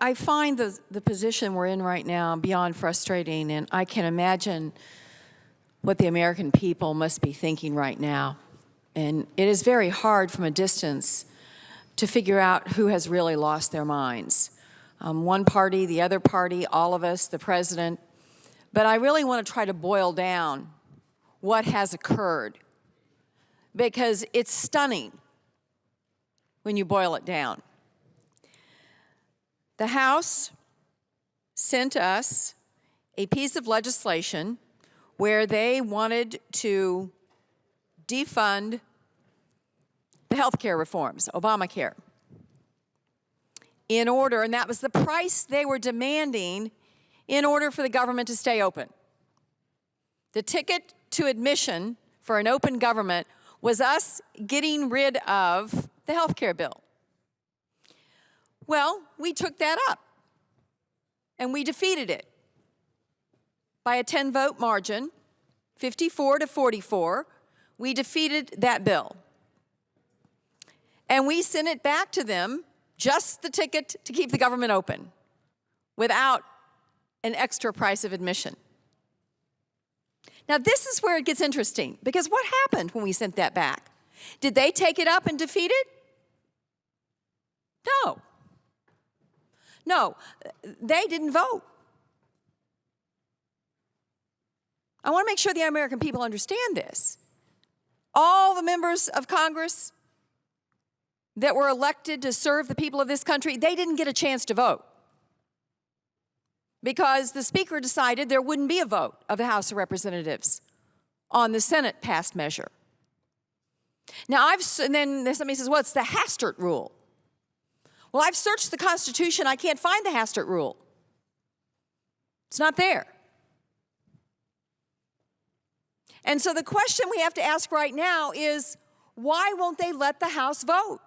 I find the position we're in right now beyond frustrating, and I can imagine what the American people must be thinking right now. And it is very hard from a distance to figure out who has really lost their minds. One party, the other party, all of us, the president. But I really want to try to boil down what has occurred, because it's stunning when you boil it down. The House sent us a piece of legislation where they wanted to defund the health care reforms, Obamacare, in order, and that was the price they were demanding in order for the government to stay open. The ticket to admission for an open government was us getting rid of the health care bill. Well, we took that up, and we defeated it by a 10-vote margin, 54 to 44. We defeated that bill. And we sent it back to them, just the ticket to keep the government open, without an extra price of admission. Now, this is where it gets interesting, because what happened when we sent that back? Did they take it up and defeat it? No. No, they didn't vote. I want to make sure the American people understand this. All the members of Congress that were elected to serve the people of this country, they didn't get a chance to vote, because the Speaker decided there wouldn't be a vote of the House of Representatives on the Senate-passed measure. Now, and then somebody says, well, it's the Hastert rule. Well, I've searched the Constitution. I can't find the Hastert rule. It's not there. And so the question we have to ask right now is, why won't they let the House vote?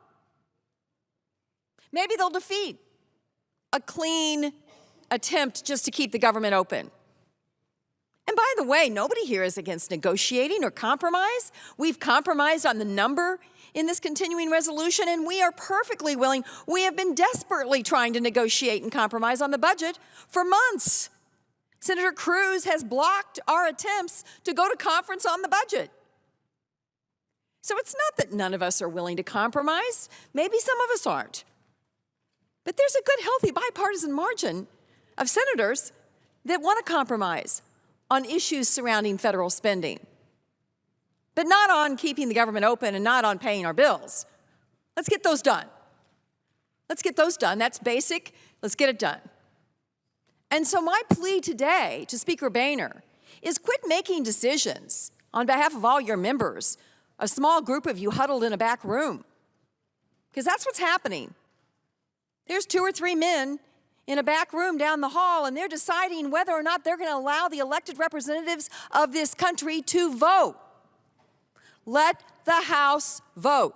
Maybe they'll defeat a clean attempt just to keep the government open. And by the way, nobody here is against negotiating or compromise. We've compromised on the number in this continuing resolution, and we are perfectly willing. We have been desperately trying to negotiate and compromise on the budget for months. Senator Cruz has blocked our attempts to go to conference on the budget. So it's not that none of us are willing to compromise. Maybe some of us aren't. But there's a good, healthy, bipartisan margin of senators that want to compromise on issues surrounding federal spending, but not on keeping the government open and not on paying our bills. Let's get those done. Let's get those done. That's basic. Let's get it done. And so my plea today to Speaker Boehner is quit making decisions on behalf of all your members, a small group of you huddled in a back room, because that's what's happening. There's 2 or 3 men in a back room down the hall, and they're deciding whether or not they're going to allow the elected representatives of this country to vote. Let the House vote.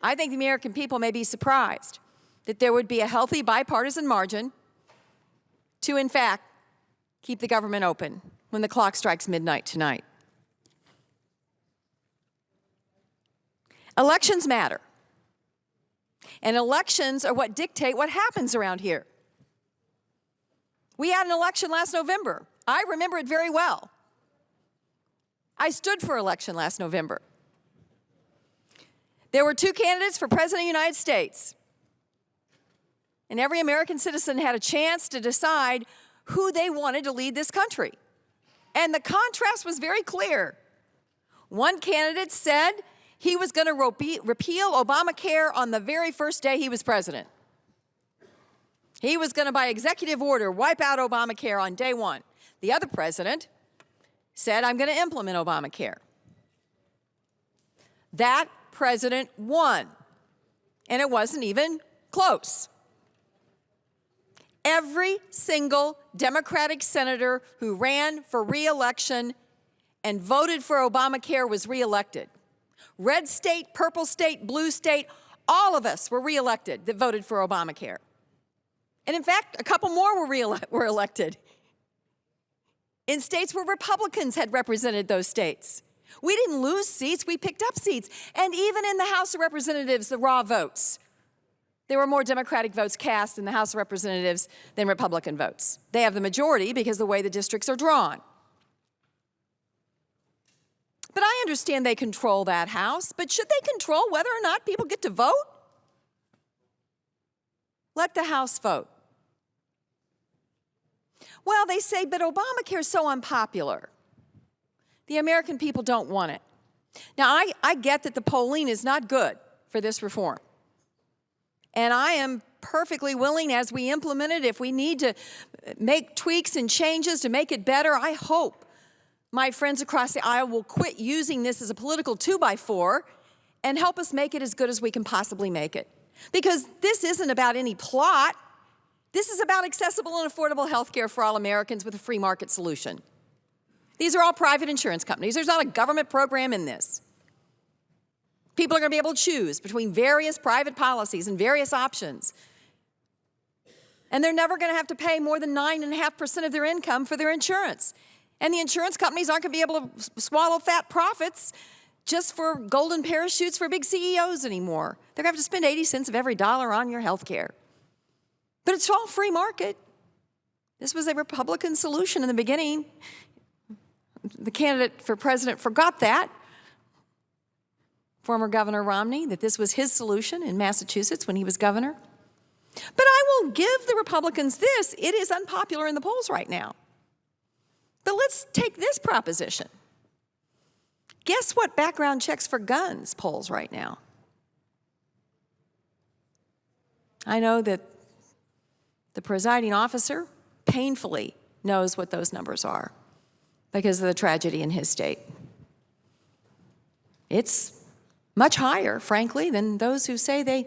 I think the American people may be surprised that there would be a healthy bipartisan margin to, in fact, keep the government open when the clock strikes midnight tonight. Elections matter. And elections are what dictate what happens around here. We had an election last November. I remember it very well. I stood for election last November. There were 2 candidates for President of the United States. And every American citizen had a chance to decide who they wanted to lead this country. And the contrast was very clear. One candidate said he was going to repeal Obamacare on the very first day he was president. He was going to, by executive order, wipe out Obamacare on day 1. The other president said, I'm going to implement Obamacare. That president won, and it wasn't even close. Every single Democratic senator who ran for re-election and voted for Obamacare was re-elected. Red state, purple state, blue state, all of us were re-elected that voted for Obamacare. And in fact, a couple more were elected in states where Republicans had represented those states. We didn't lose seats, we picked up seats. And even in the House of Representatives, the raw votes, there were more Democratic votes cast in the House of Representatives than Republican votes. They have the majority because of the way the districts are drawn. But I understand they control that House, but should they control whether or not people get to vote? Let the House vote. Well, they say, but Obamacare is so unpopular. The American people don't want it. Now, I get that the polling is not good for this reform. And I am perfectly willing, as we implement it, if we need to make tweaks and changes to make it better, I hope my friends across the aisle will quit using this as a political 2x4 and help us make it as good as we can possibly make it. Because this isn't about any plot. This is about accessible and affordable health care for all Americans with a free market solution. These are all private insurance companies. There's not a government program in this. People are going to be able to choose between various private policies and various options. And they're never going to have to pay more than 9.5% of their income for their insurance. And the insurance companies aren't going to be able to swallow fat profits just for golden parachutes for big CEOs anymore. They're going to have to spend 80 cents of every dollar on your health care. But it's all free market. This was a Republican solution in the beginning. The candidate for president forgot that. Former Governor Romney, that this was his solution in Massachusetts when he was governor. But I will give the Republicans this. It is unpopular in the polls right now. But let's take this proposition. Guess what background checks for guns polls right now? I know that the presiding officer painfully knows what those numbers are because of the tragedy in his state. It's much higher, frankly, than those who say they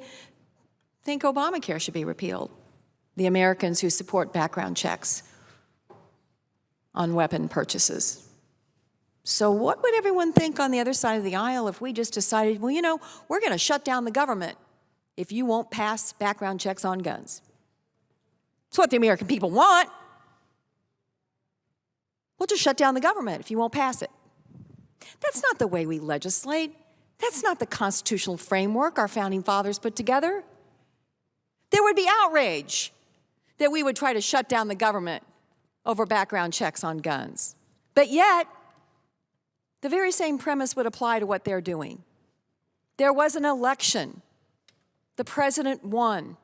think Obamacare should be repealed. The Americans who support background checks on weapon purchases. So what would everyone think on the other side of the aisle if we just decided, well, you know, we're going to shut down the government if you won't pass background checks on guns? It's what the American people want. We'll just shut down the government if you won't pass it. That's not the way we legislate. That's not the constitutional framework our founding fathers put together. There would be outrage that we would try to shut down the government over background checks on guns. But yet, the very same premise would apply to what they're doing. There was an election. The president won.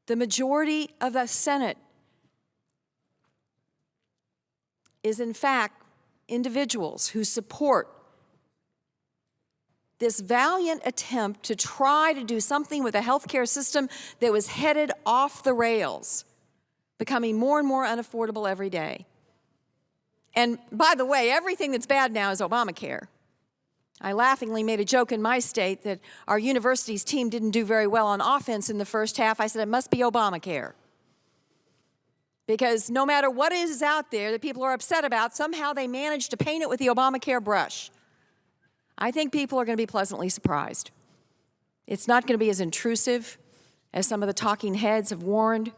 The majority of the Senate is, in fact, individuals who support this valiant attempt to try to do something with a healthcare system that was headed off the rails, becoming more and more unaffordable every day. And by the way, everything that's bad now is Obamacare. I laughingly made a joke in my state that our university's team didn't do very well on offense in the first half. I said, it must be Obamacare. Because no matter what is out there that people are upset about, somehow they managed to paint it with the Obamacare brush. I think people are going to be pleasantly surprised. It's not going to be as intrusive as some of the talking heads have warned.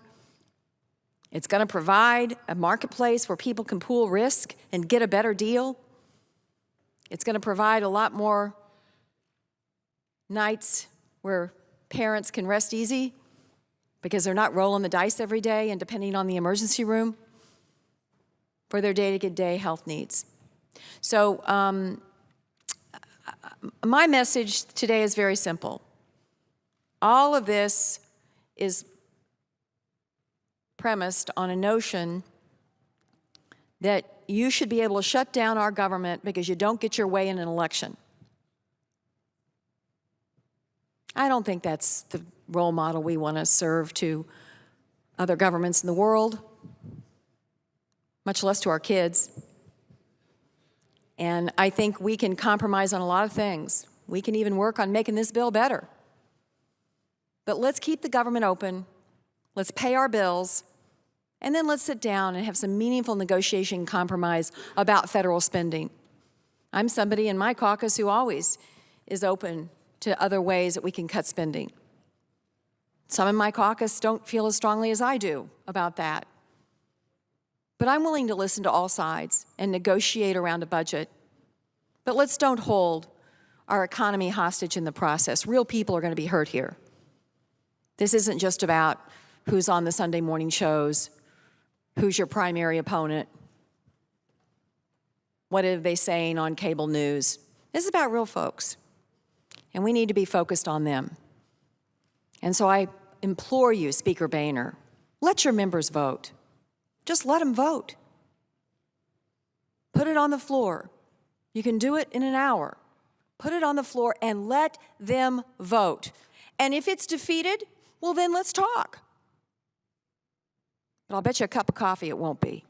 It's going to provide a marketplace where people can pool risk and get a better deal. It's going to provide a lot more nights where parents can rest easy because they're not rolling the dice every day and depending on the emergency room for their day-to-day health needs. So my message today is very simple. All of this is premised on a notion that you should be able to shut down our government because you don't get your way in an election. I don't think that's the role model we want to serve to other governments in the world, much less to our kids. And I think we can compromise on a lot of things. We can even work on making this bill better. But let's keep the government open. Let's pay our bills. And then let's sit down and have some meaningful negotiation and compromise about federal spending. I'm somebody in my caucus who always is open to other ways that we can cut spending. Some in my caucus don't feel as strongly as I do about that. But I'm willing to listen to all sides and negotiate around a budget. But let's don't hold our economy hostage in the process. Real people are going to be hurt here. This isn't just about who's on the Sunday morning shows, who's your primary opponent, what are they saying on cable news. This is about real folks, and we need to be focused on them. And so I implore you, Speaker Boehner, let your members vote. Just let them vote. Put it on the floor. You can do it in an hour. Put it on the floor and let them vote. And if it's defeated, well, then let's talk. But I'll bet you a cup of coffee it won't be.